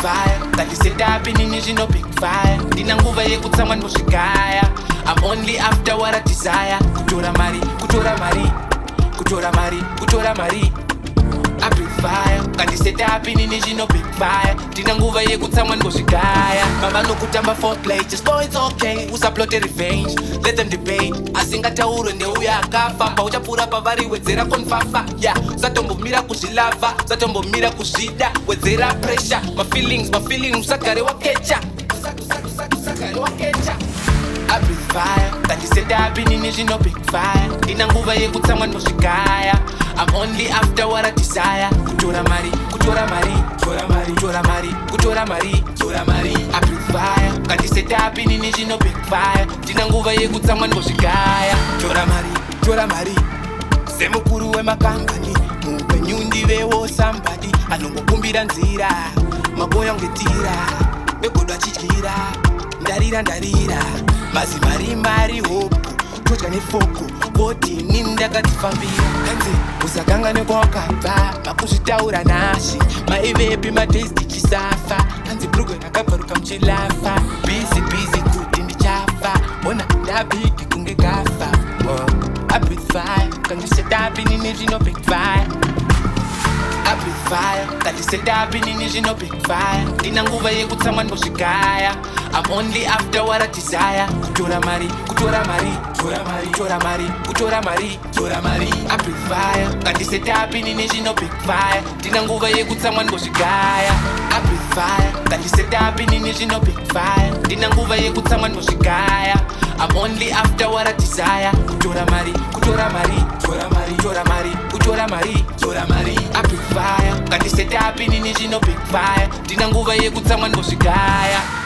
fire ngandisetapi nini zvino big fire ndina nguva yekutsamwa ndozvigaya I'm only after what I desire kutora mari kutora mari kutora mari kutora mari I big fire ngandisetapi nini zvino big fire ndina nguva yekutsamwa ndozvigaya mama nokutamba foreplay just know it's okay usaplote revenge let them debate asingataurwe ndeuya akafamba uchapfuura pavari wedzera konfafa yeah usatombomira kuzvilava usatombomira kuzvida wedzera pressure my feelings usagare wakecha usagare wakecha I big fire ngandisetapi nini zvino big fire ndina nguva yekutsamwa ndozvigaya I'm only after what I desire kutora mari kutora mari kutora mari kutora mari kutora mari kutora mari I big fire ngandisetapi nini zvino big fire ndina nguva yekutsamwa ndozvigaya kutora mari semukuru wemakambani muupenyu ndivewo somebody anongokumbira nzira maboya ngetira begodwa chidyira ndarira mari hope todya nefoko kodini ndakatifambira kanzi usaganga nekwawakabva makuzvitaura nashi maivepi madays ndichisafa kanzi brugwe rakabvaruka muchilafa busy kuti ndichafa ona ndabhigi kunge gafa I big fire ngandisetapi nini zvino big fire I big fire ngandisetapi nini zvino big fire ndina nguva yekutsamwa ndozvigaya I'm only after what I desire kutora mari kutora mari kutora mari kutora mari kutora mari kutora mari I big fire ngandisetapi nini zvino big fire ndina nguva yekutsamwa ndozvigaya I big fire ngandisetapi nini zvino big fire ndina nguva yekutsamwa ndozvigaya I'm only after what I desire kutora mari kutora mari kutora mari kutora mari kutora mari kutora mari I big fire ngandisetapi nini zvino big fire ndina nguva yekutsamwa ndozvigaya